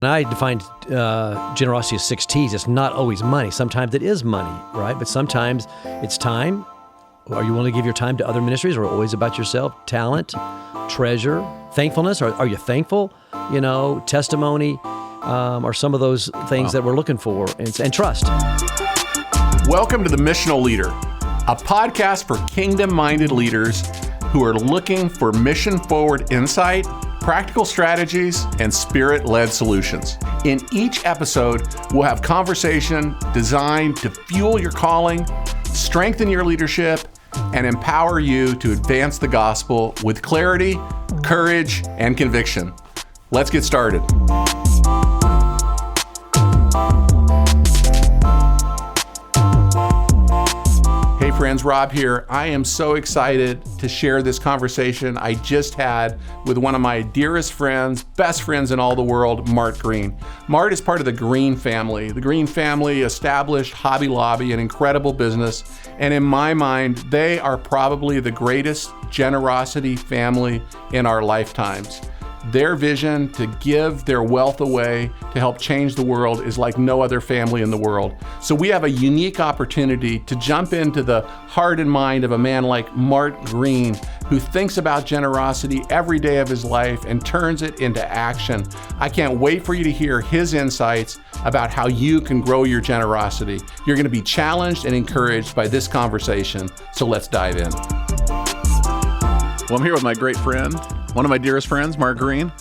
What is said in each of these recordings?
And I defined generosity as 6 T's. It's not always money. Sometimes it is money, right? But sometimes it's time. Are you willing to give your time to other ministries, or always about yourself? Talent, treasure, thankfulness. Are you thankful? Testimony are some of those things that we're looking for, and trust. Welcome to the Missional Leader, a podcast for kingdom-minded leaders who are looking for mission-forward insight, practical strategies, and spirit-led solutions. In each episode, we'll have conversation designed to fuel your calling, strengthen your leadership, and empower you to advance the gospel with clarity, courage, and conviction. Let's get started. Hey friends, Rob here. I am so excited to share this conversation I just had with one of my dearest friends, best friends in all the world, Mart Green. Mart is part of the Green family. The Green family established Hobby Lobby, an incredible business, and in my mind, they are probably the greatest generosity family in our lifetimes. Their vision to give their wealth away to help change the world is like no other family in the world. So we have a unique opportunity to jump into the heart and mind of a man like Mart Green, who thinks about generosity every day of his life and turns it into action. I can't wait for you to hear his insights about how you can grow your generosity. You're going to be challenged and encouraged by this conversation. So let's dive in. Well, I'm here with my great friend, one of my dearest friends, Mart Green,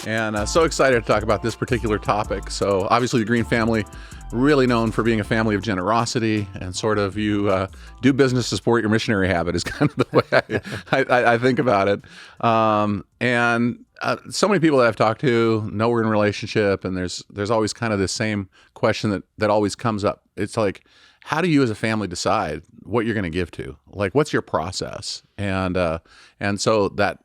and so excited to talk about this particular topic. So obviously the Green family, really known for being a family of generosity, and sort of you do business to support your missionary habit is kind of the way I think about it. And so many people that I've talked to know we're in a relationship, and there's always kind of this same question that always comes up. It's like, how do you as a family decide what you're going to give to? Like, what's your process? And so that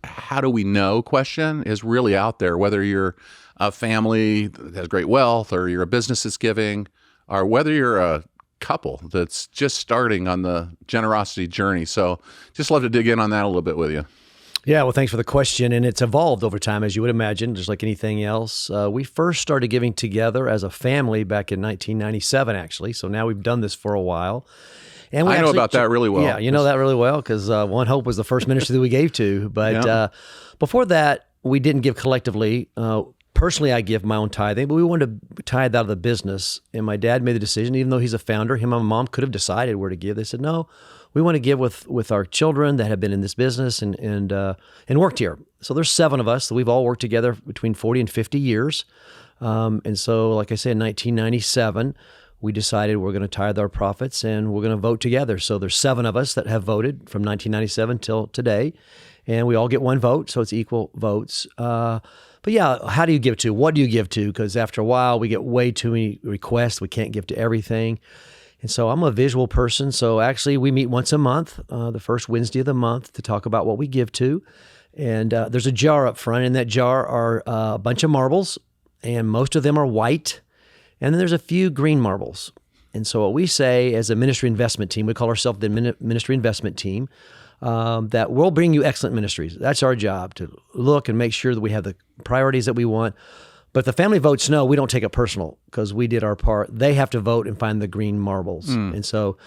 how do we know question is really out there, whether you're a family that has great wealth, or you're a business that's giving, or whether you're a couple that's just starting on the generosity journey. So just love to dig in on that a little bit with you. Yeah, well, thanks for the question. And it's evolved over time, as you would imagine, just like anything else. We first started giving together as a family back in 1997, actually. So now we've done this for a while. And I know about that really well. Yeah, you know that really well, because One Hope was the first ministry that we gave to. But before that, we didn't give collectively. Personally, I give my own tithing, but we wanted to tithe out of the business. And my dad made the decision, even though he's a founder, him and my mom could have decided where to give. They said, no, we want to give with our children that have been in this business and worked here. So there's 7 of us. So we've all worked together between 40 and 50 years. And so, like I said, in 1997, we decided we're going to tithe our profits and we're going to vote together. So there's 7 of us that have voted from 1997 till today, and we all get 1 vote, so it's equal votes. But yeah, how do you give to? What do you give to? Because after a while, we get way too many requests. We can't give to everything. And so I'm a visual person. So actually, we meet once a month, the first Wednesday of the month, to talk about what we give to. And there's a jar up front. In that jar are a bunch of marbles, and most of them are white. And then there's a few green marbles. And so what we say as a ministry investment team, we call ourselves the ministry investment team, that we'll bring you excellent ministries. That's our job, to look and make sure that we have the priorities that we want. But if the family votes no, we don't take it personal, because we did our part. They have to vote and find the green marbles. And so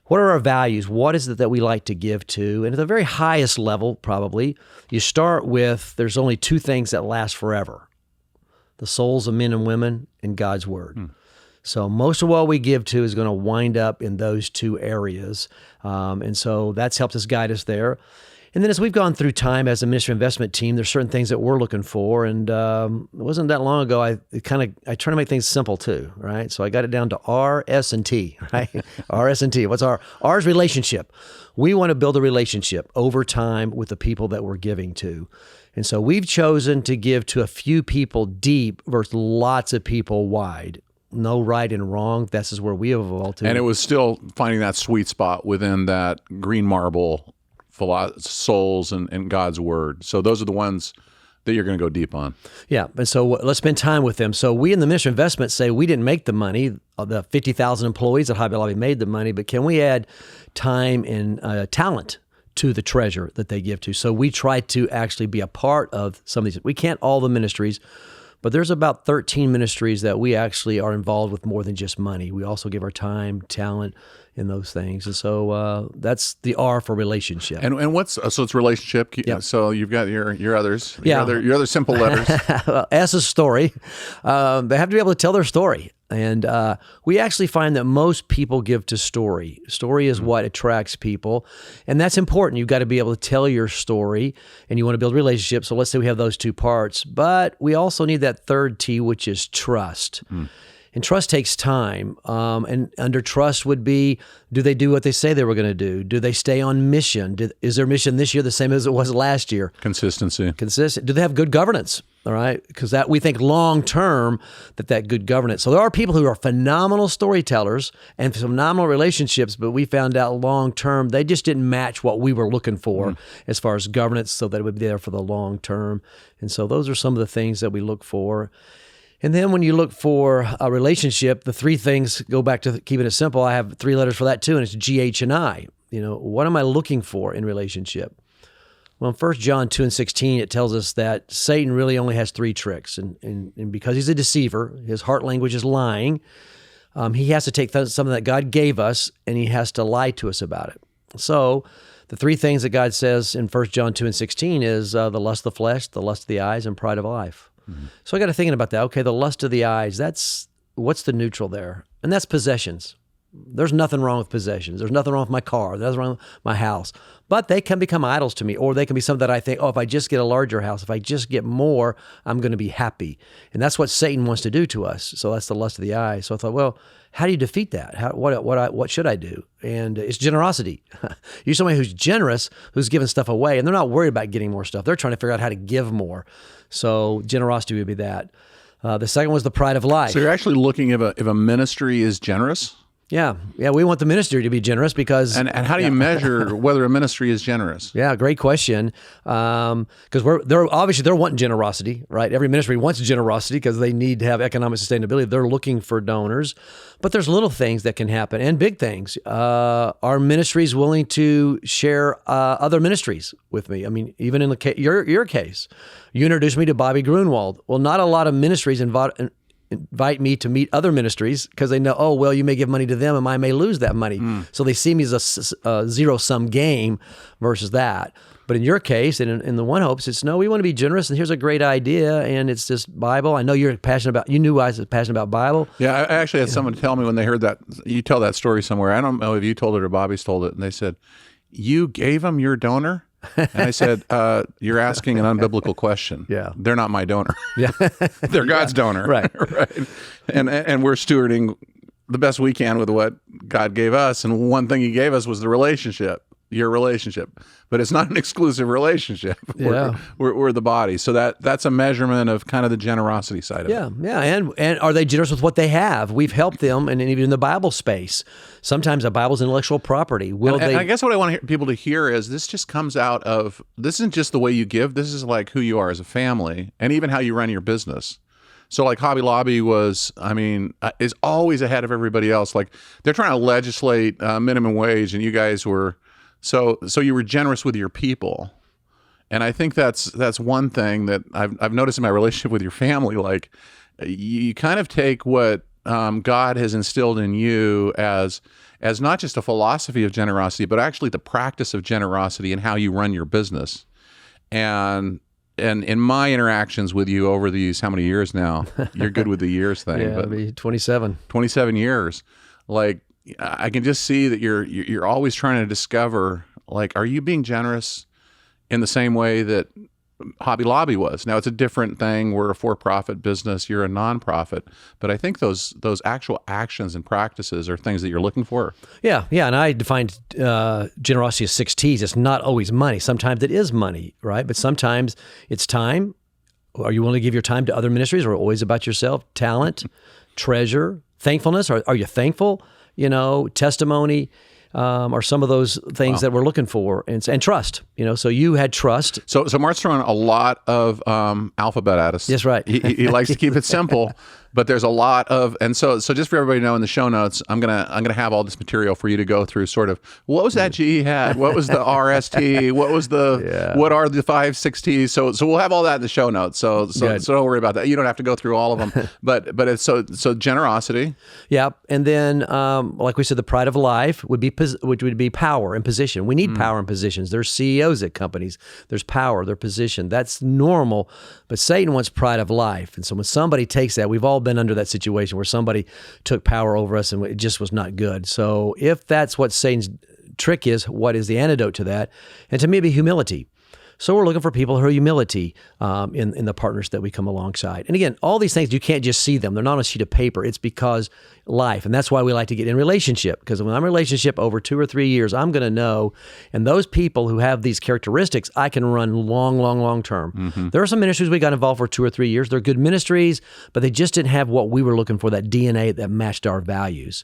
what are our values? What is it that we like to give to? And at the very highest level, probably, you start with, there's only 2 things that last forever: the souls of men and women, and God's word. So most of what we give to is going to wind up in those 2 areas. And so that's helped us guide us there. And then as we've gone through time as a ministry investment team, there's certain things that we're looking for. And it wasn't that long ago, I try to make things simple too, right? So I got it down to R, S, and T, right? R, S, and T. What's R? R is relationship. We want to build a relationship over time with the people that we're giving to. And so we've chosen to give to a few people deep versus lots of people wide. No right and wrong. This is where we have evolved to. And it was still finding that sweet spot within that green marble souls and God's word. So those are the ones that you're going to go deep on. Yeah, and so let's spend time with them. So we in the Ministry Investment say we didn't make the money. The 50,000 employees at Hobby Lobby made the money, but can we add time and talent to the treasure that they give to? So we try to actually be a part of some of these. We can't all the ministries, But there's about 13 ministries that we actually are involved with more than just money. We also give our time, talent, in those things. And so that's the R for relationship. And what's so it's relationship. Yep. So you've got your others. Yeah. Your other simple letters. S is story. They have to be able to tell their story. And we actually find that most people give to story. Story is what attracts people. And that's important. You've got to be able to tell your story, and you want to build relationships. So let's say we have those two parts. But we also need that third T, which is trust. And trust takes time. And under trust would be, do they do what they say they were going to do? Do they stay on mission? Is their mission this year the same as it was last year? Consistency. Consistent. Do they have good governance? All right, because that we think long term that good governance. So there are people who are phenomenal storytellers and phenomenal relationships, but we found out long term they just didn't match what we were looking for as far as governance, so that it would be there for the long term. And so those are some of the things that we look for. And then when you look for a relationship, the three things go back to keeping it simple. I have three letters for that too, and it's G, H, and I. What am I looking for in relationship? Well, in 1 John 2:16, it tells us that Satan really only has three tricks. And because he's a deceiver, his heart language is lying, he has to take something that God gave us, and he has to lie to us about it. So the three things that God says in 1 John 2:16 is the lust of the flesh, the lust of the eyes, and pride of life. So I got to thinking about that. Okay, the lust of the eyes, what's the neutral there? And that's possessions. There's nothing wrong with possessions. There's nothing wrong with my car. There's nothing wrong with my house. But they can become idols to me, or they can be something that I think, if I just get a larger house, if I just get more, I'm going to be happy. And that's what Satan wants to do to us. So that's the lust of the eye. So I thought, well, how do you defeat that? What should I do? And it's generosity. You're somebody who's generous, who's giving stuff away, and they're not worried about getting more stuff. They're trying to figure out how to give more. So generosity would be that. The second was the pride of life. So you're actually looking if a ministry is generous? Yeah. We want the ministry to be generous because... And how do you measure whether a ministry is generous? Yeah, great question. Because they're wanting generosity, right? Every ministry wants generosity because they need to have economic sustainability. They're looking for donors. But there's little things that can happen and big things. Are ministries willing to share other ministries with me? I mean, even in your case, you introduced me to Bobby Grunwald. Well, not a lot of ministries invite me to meet other ministries because they know, you may give money to them and I may lose that money. So they see me as a zero-sum game versus that. But in your case, and in the One Hopes, it's no, we want to be generous, and here's a great idea, and it's this Bible. I know you're passionate about, you knew I was passionate about Bible. Yeah, I actually had someone tell me when they heard that, you tell that story somewhere. I don't know if you told it or Bobby's told it, and they said, you gave them your donor? And I said, you're asking an unbiblical question. Yeah. They're not my donor. Yeah. They're God's donor. Right. Right. And we're stewarding the best we can with what God gave us. And one thing he gave us was the relationship, your relationship. But it's not an exclusive relationship. Yeah. We're the body. So that's a measurement of kind of the generosity side of it. Yeah. And are they generous with what they have? We've helped them, and even in the Bible space. Sometimes a Bible's intellectual property. And I guess what I want people to hear is this just comes out of, this isn't just the way you give, this is like who you are as a family, and even how you run your business. So like Hobby Lobby is always ahead of everybody else. Like they're trying to legislate minimum wage, and you guys were, so you were generous with your people. And I think that's one thing that I've noticed in my relationship with your family. Like you kind of take what God has instilled in you as not just a philosophy of generosity, but actually the practice of generosity and how you run your business. And in my interactions with you over these, how many years now? You're good with the years thing. Yeah, it'll be 27. 27 years. Like I can just see that you're always trying to discover, like, are you being generous in the same way that Hobby Lobby was? Now it's a different thing. We're a for-profit business. You're a nonprofit. But I think those actual actions and practices are things that you're looking for. Yeah. And I defined generosity as 6 T's. It's not always money. Sometimes it is money, right? But sometimes it's time. Are you willing to give your time to other ministries, or always about yourself? Talent, treasure, thankfulness. Are you thankful? Testimony, are some of those things that we're looking for, and trust. So you had trust. So Mart's throwing a lot of alphabet at us. That's right. He likes to keep it simple, but there's a lot of, and so just for everybody to know, in the show notes, I'm gonna have all this material for you to go through. Sort of, what was that G he had? What was the RST? What was the what are the 5, 6 T's? So we'll have all that in the show notes. So don't worry about that. You don't have to go through all of them. but it's so generosity. Yeah, and then like we said, the pride of life would be power and position. We need power and positions. There's CEOs at companies. There's power, their position. That's normal. But Satan wants pride of life. And so when somebody takes that, we've all been under that situation where somebody took power over us and it just was not good. So if that's what Satan's trick is, what is the antidote to that? And to me, it'd be humility. So we're looking for people who are humility in the partners that we come alongside. And again, all these things, you can't just see them. They're not on a sheet of paper. It's because life. And that's why we like to get in relationship. Because when I'm in a relationship over 2 or 3 years, I'm going to know. And those people who have these characteristics, I can run long term. Mm-hmm. There are some ministries we got involved for 2 or 3 years. They're good ministries, but they just didn't have what we were looking for, that DNA that matched our values.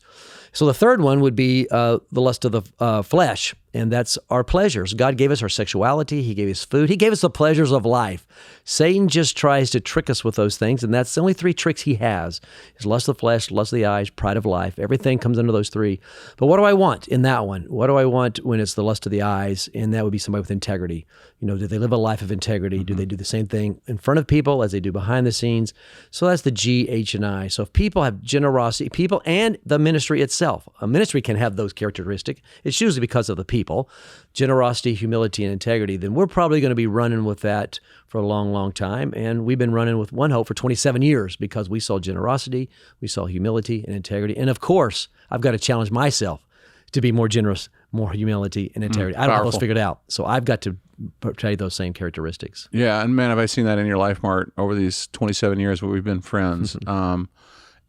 So the third one would be the lust of the flesh, and that's our pleasures. God gave us our sexuality. He gave us food. He gave us the pleasures of life. Satan just tries to trick us with those things, and that's the only 3 tricks he has, is lust of the flesh, lust of the eyes, pride of life. Everything comes under those 3. But what do I want in that one? What do I want when it's the lust of the eyes? And that would be somebody with integrity. Do they live a life of integrity? Mm-hmm. Do they do the same thing in front of people as they do behind the scenes? So that's the G, H, and I. So if people have generosity, people and the ministry itself, a ministry can have those characteristics. It's usually because of the people, generosity, humility, and integrity. Then we're probably going to be running with that for a long time. And we've been running with One Hope for 27 years because we saw generosity, we saw humility and integrity. And of course, I've got to challenge myself to be more generous, more humility and integrity. I don't have those figured out. So I've got to portray those same characteristics. Yeah, and man, have I seen that in your life, Mart, over these 27 years where we've been friends.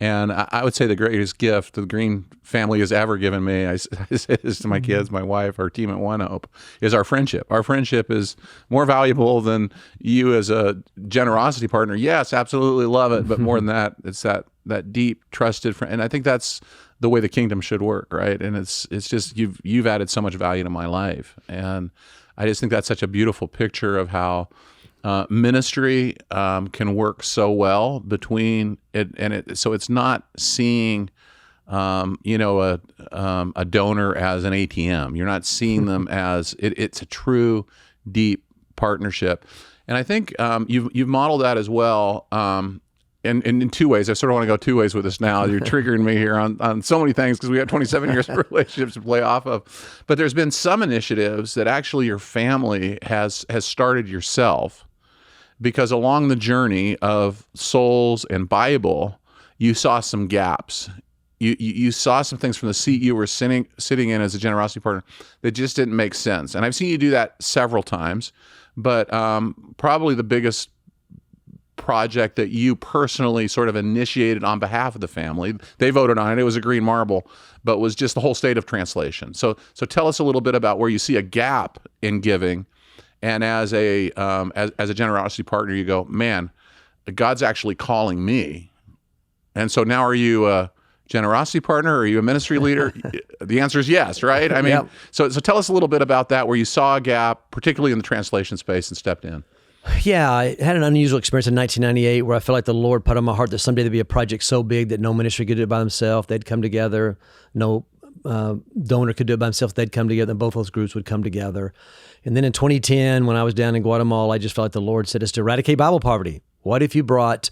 And I would say the greatest gift the Green family has ever given me, I say this to my kids, my wife, our team at One Hope, is our friendship. Our friendship is more valuable than you as a generosity partner. Yes, absolutely love it. But more than that, it's that deep, trusted friend. And I think that's the way the kingdom should work, right? And it's just you've added so much value to my life. And I just think that's such a beautiful picture of how ministry can work so well between it and it. So it's not seeing, a donor as an ATM. You're not seeing them as it's a true, deep partnership. And I think you've modeled that as well. And in 2 ways. I sort of want to go 2 ways with this now. You're triggering me here on so many things because we have 27 years of relationships to play off of. But there's been some initiatives that actually your family has started yourself, because along the journey of souls and Bible, you saw some gaps. You saw some things from the seat you were sitting in as a generosity partner that just didn't make sense. And I've seen you do that several times, but probably the biggest project that you personally sort of initiated on behalf of the family, they voted on it, it was a green marble, but was just the whole state of translation. So tell us a little bit about where you see a gap in giving, and as a generosity partner, you go, man, God's actually calling me. And so now, are you a generosity partner? Are you a ministry leader? The answer is yes, right? I mean, yep. So tell us a little bit about that, where you saw a gap, particularly in the translation space, and stepped in. Yeah, I had an unusual experience in 1998 where I felt like the Lord put on my heart that someday there'd be a project so big that no ministry could do it by themselves. They'd come together. No donor could do it by themselves. They'd come together, and both those groups would come together. And then in 2010, when I was down in Guatemala, I just felt like the Lord said us to eradicate Bible poverty. What if you brought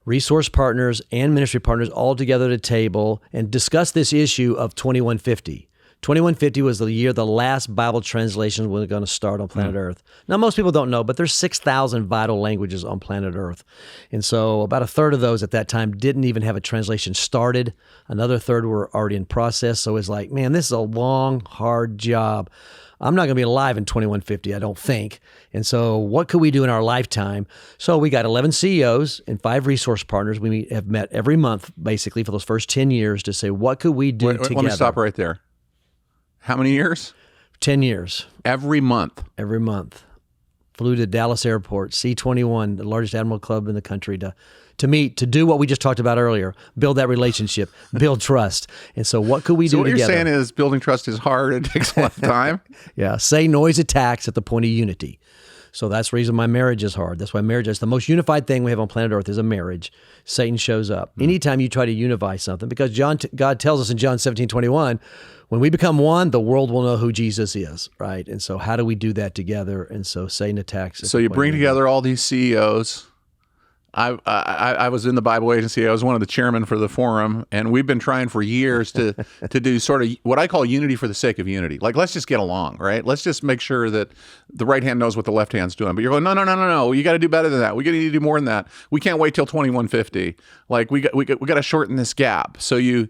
resource partners and ministry partners all together at a table and discuss this issue of 2150? 2150 was the year the last Bible translations were going to start on planet Earth. Now, most people don't know, but there's 6,000 vital languages on planet Earth. And so about a third of those at that time didn't even have a translation started. Another third were already in process. So it's like, man, this is a long, hard job. I'm not going to be alive in 2150, I don't think. And so what could we do in our lifetime? So we got 11 CEOs and 5 resource partners. We have met every month, basically, for those first 10 years to say, what could we do together? Let me stop right there. How many years? 10 years. Every month? Every month. Flew to Dallas Airport, C-21, the largest Admiral Club in the country, to to meet, to do what we just talked about earlier, build that relationship, build trust. And so what could we do what together? you're saying is building trust is hard. It takes a lot of time. Yeah. Say noise attacks at the point of unity. So that's the reason my marriage is hard. That's why marriage is the most unified thing we have on planet Earth is a marriage. Satan shows up. Anytime you try to unify something, because God tells us in John 17:21, when we become one, the world will know who Jesus is, right? And so how do we do that together? And so Satan attacks us. So you bring together all these CEOs. I was in the Bible agency. I was one of the chairmen for the forum, and we've been trying for years to do sort of what I call unity for the sake of unity. Like, let's just get along, right? Let's just make sure that the right hand knows what the left hand's doing. But you're going, no. You got to do better than that. We got to do more than that. We can't wait till 2150. Like, we got to shorten this gap. So you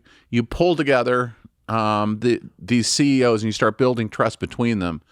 pull together these CEOs and you start building trust between them,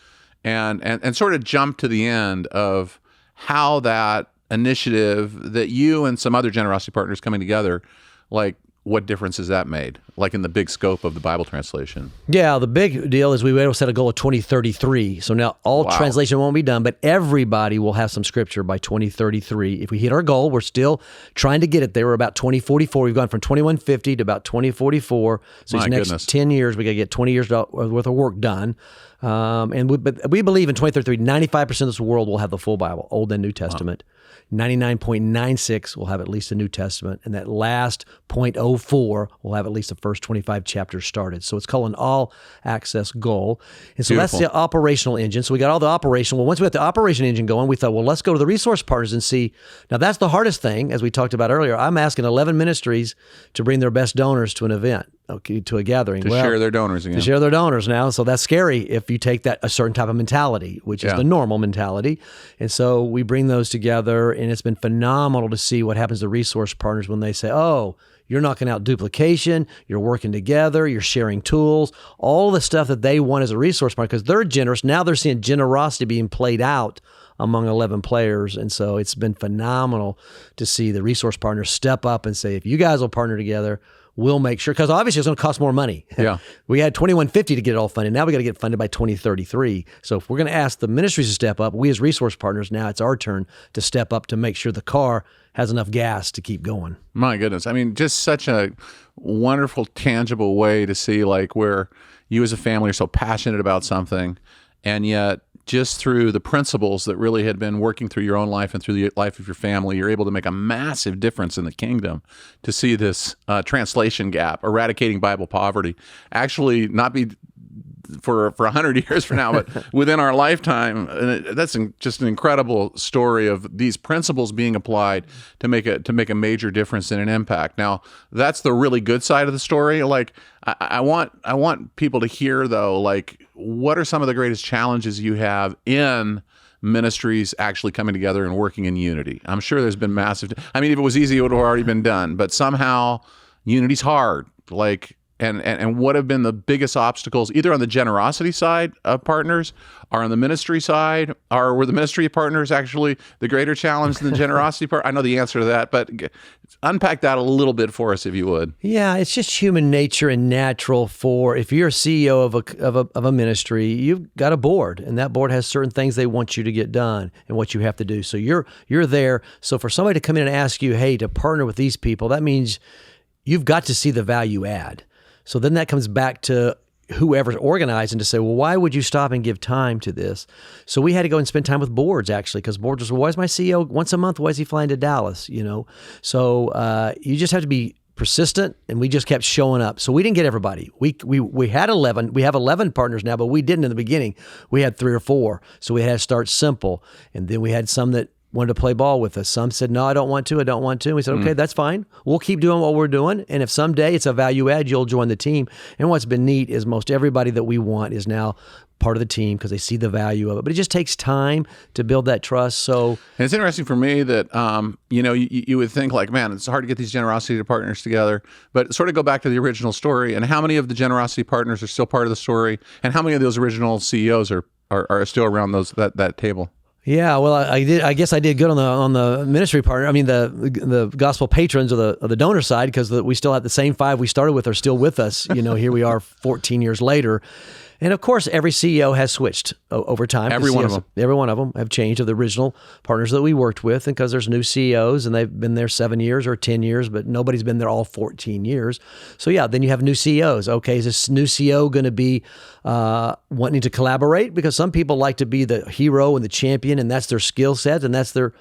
and sort of jump to the end of how that initiative that you and some other generosity partners coming together, like, what difference has that made, like in the big scope of the Bible translation? Yeah, the big deal is we were able to set a goal of 2033. So now all translation won't be done, but everybody will have some scripture by 2033. If we hit our goal, we're still trying to get it there. We're about 2044. We've gone from 2150 to about 2044. So these next 10 years, we got to get 20 years worth of work done. But we believe in 2033, 95% of this world will have the full Bible, Old and New Testament. 99.96 will have at least a New Testament, and that last 0.04 will have at least the first 25 chapters started. So it's called an all-access goal. And so that's the operational engine. So we got all the operational. Well, once we got the operation engine going, we thought, well, let's go to the resource partners and see. Now, that's the hardest thing, as we talked about earlier. I'm asking 11 ministries to bring their best donors to an event. Okay, to a gathering. To share their donors again. To share their donors now. So that's scary if you take that a certain type of mentality, which is the normal mentality. And so we bring those together, and it's been phenomenal to see what happens to resource partners when they say, oh, you're knocking out duplication, you're working together, you're sharing tools, all the stuff that they want as a resource partner, because they're generous. Now they're seeing generosity being played out among 11 players. And so it's been phenomenal to see the resource partners step up and say, if you guys will partner together, we'll make sure, because obviously it's going to cost more money. Yeah. We had 2150 to get it all funded. Now we got to get funded by 2033. So if we're going to ask the ministries to step up, we as resource partners, now it's our turn to step up to make sure the car has enough gas to keep going. My goodness. I mean, just such a wonderful, tangible way to see, like, where you as a family are so passionate about something, and yet just through the principles that really had been working through your own life and through the life of your family, you're able to make a massive difference in the kingdom, to see this translation gap, eradicating Bible poverty, actually not be for 100 years from now, but within our lifetime. And that's just an incredible story of these principles being applied to make a major difference and an impact. Now, that's the really good side of the story. Like, I want people to hear, though, like, what are some of the greatest challenges you have in ministries actually coming together and working in unity? I'm sure there's been massive. I mean, if it was easy, it would have already been done. But somehow, unity's hard. Like, and what have been the biggest obstacles, either on the generosity side of partners or on the ministry side? Or were the ministry partners actually the greater challenge than the generosity part? I know the answer to that, but unpack that a little bit for us, if you would. Yeah, it's just human nature and natural for, if you're a CEO of a ministry, you've got a board, and that board has certain things they want you to get done and what you have to do. So you're there. So for somebody to come in and ask you, hey, to partner with these people, that means you've got to see the value add. So then that comes back to whoever's organizing to say, well, why would you stop and give time to this? So we had to go and spend time with boards, actually, because boards was, well, why is my CEO once a month? Why is he flying to Dallas? So you just have to be persistent, and we just kept showing up. So we didn't get everybody. We had 11. We have 11 partners now, but we didn't in the beginning. We had 3 or 4. So we had to start simple. And then we had some that wanted to play ball with us. Some said, no, I don't want to. And we said, okay, that's fine. We'll keep doing what we're doing. And if someday it's a value add, you'll join the team. And what's been neat is most everybody that we want is now part of the team because they see the value of it. But it just takes time to build that trust. So, and it's interesting for me that, you would think, like, man, it's hard to get these generosity partners together, but sort of go back to the original story, and how many of the generosity partners are still part of the story, and how many of those original CEOs are still around that table? Yeah, well, I guess I did good on the ministry partner. I mean, the gospel patrons of the donor side, because we still have the same 5 we started with are still with us. Here we are 14 years later. And of course, every CEO has switched over time. Every one of them. Every one of them have changed of the original partners that we worked with. And because there's new CEOs and they've been there 7 years or 10 years, but nobody's been there all 14 years. So yeah, then you have new CEOs. Okay, is this new CEO going to be wanting to collaborate? Because some people like to be the hero and the champion, and that's their skill set and that's their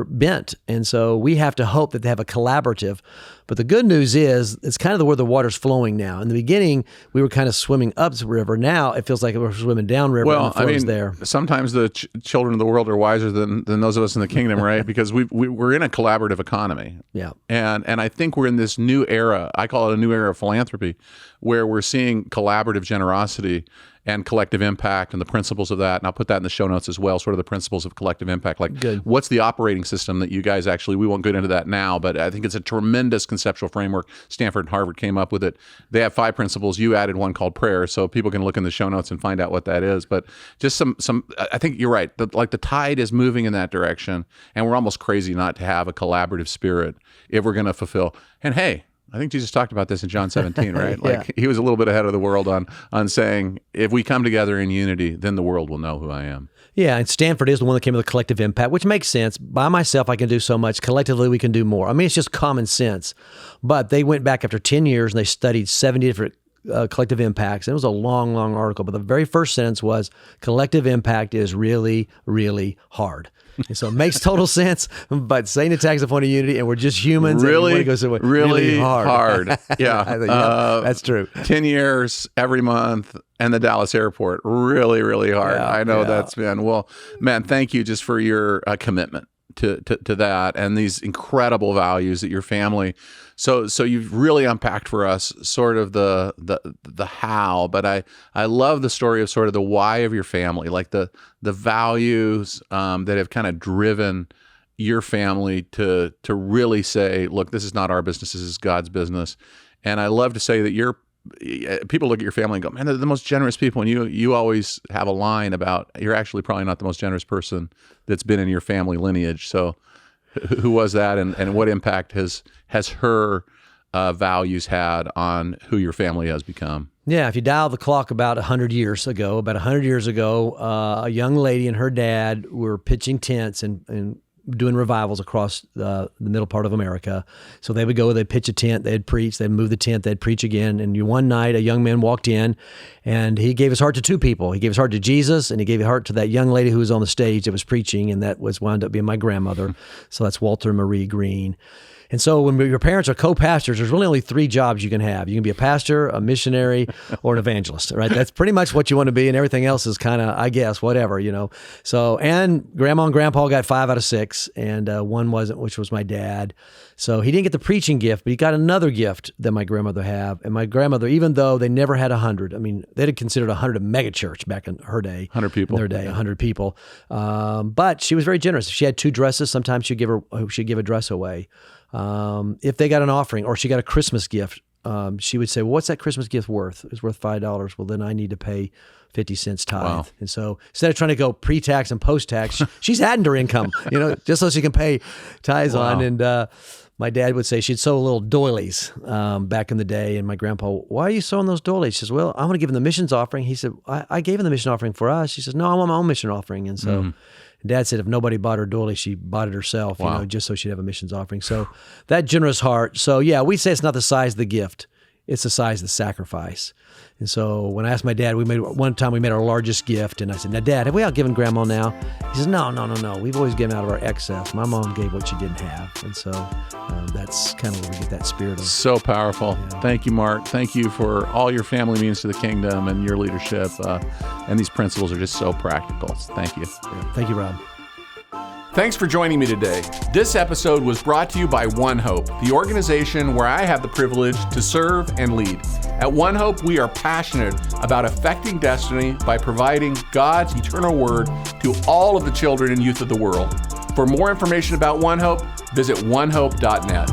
bent. And so we have to hope that they have a collaborative. But the good news is it's kind of where the water's flowing now. In the beginning, we were kind of swimming up the river. Now it feels like we're swimming down river. Well, and the flow's there. Sometimes the children of the world are wiser than those of us in the kingdom, right? Because we're in a collaborative economy. Yeah. And I think we're in this new era. I call it a new era of philanthropy, where we're seeing collaborative generosity and collective impact and the principles of that. And I'll put that in the show notes as well, sort of the principles of collective impact. Like, Good. What's the operating system that you guys actually, we won't get into that now, but I think it's a tremendous conceptual framework. Stanford and Harvard came up with it. They have 5 principles. You added one called prayer, so people can look in the show notes and find out what that is. But just some I think you're right. The tide is moving in that direction, and we're almost crazy not to have a collaborative spirit if we're going to fulfill. And hey, I think Jesus talked about this in John 17, right? Yeah. Like he was a little bit ahead of the world on saying, if we come together in unity, then the world will know who I am. Yeah, and Stanford is the one that came with the collective impact, which makes sense. By myself, I can do so much. Collectively, we can do more. I mean, it's just common sense. But they went back after 10 years and they studied 70 different collective impacts. And it was a long, long article. But the very first sentence was, collective impact is really, really hard. And so it makes total sense, but Satan attacks the point of unity, and we're just humans. Really, and really hard. Yeah, that's true. 10 years, every month, and the Dallas airport. Really, really hard. Yeah, I know yeah. that's been, well, man, thank you just for your commitment to that and these incredible values that your family. So you've really unpacked for us sort of the how, but I love the story of sort of the why of your family, like the values that have kind of driven your family to really say, look, this is not our business, this is God's business. And I love to say that people look at your family and go, man, they're the most generous people. And you always have a line about, you're actually probably not the most generous person that's been in your family lineage. So who was that, and what impact has her values had on who your family has become? Yeah, if you dial the clock about 100 years ago, a young lady and her dad were pitching tents and doing revivals across the middle part of America. So they would go, they'd pitch a tent, they'd preach, they'd move the tent, they'd preach again. And one night, a young man walked in, and he gave his heart to 2 people. He gave his heart to Jesus, and he gave his heart to that young lady who was on the stage that was preaching, and that wound up being my grandmother. So that's Walter Marie Green. And so when your parents are co-pastors, there's really only 3 jobs you can have. You can be a pastor, a missionary, or an evangelist, right? That's pretty much what you want to be, and everything else is kind of, I guess, whatever, you know. So, and Grandma and Grandpa got 5 out of 6, and one wasn't, which was my dad. So he didn't get the preaching gift, but he got another gift that my grandmother had. And my grandmother, even though they never had 100, I mean, they'd have considered 100 a mega church back in her day. 100 people. In their day, 100 people. But she was very generous. If she had 2 dresses, sometimes she'd give a dress away. If they got an offering or she got a Christmas gift, she would say, well, what's that Christmas gift worth? It's worth $5. Well, then I need to pay 50 cents tithe. Wow. And so instead of trying to go pre-tax and post-tax, she's adding her income, just so she can pay tithes on. And my dad would say she'd sew little doilies back in the day. And my grandpa, why are you sewing those doilies? She says, well, I'm going to give him the missions offering. He said, I gave him the mission offering for us. She says, no, I want my own mission offering. And so Dad said if nobody bought her doily, she bought it herself, Wow. just so she'd have a missions offering. So that generous heart. So yeah, we say it's not the size of the gift. It's the size of the sacrifice. And so when I asked my dad, one time we made our largest gift, and I said, now, Dad, have we outgiven Grandma now? He says, no. We've always given out of our excess. My mom gave what she didn't have. And so that's kind of where we get that spirit of. So powerful. Yeah. Thank you, Mart. Thank you for all your family means to the kingdom and your leadership. And these principles are just so practical. Thank you. Yeah. Thank you, Rob. Thanks for joining me today. This episode was brought to you by One Hope, the organization where I have the privilege to serve and lead. At One Hope, we are passionate about affecting destiny by providing God's eternal word to all of the children and youth of the world. For more information about One Hope, visit onehope.net.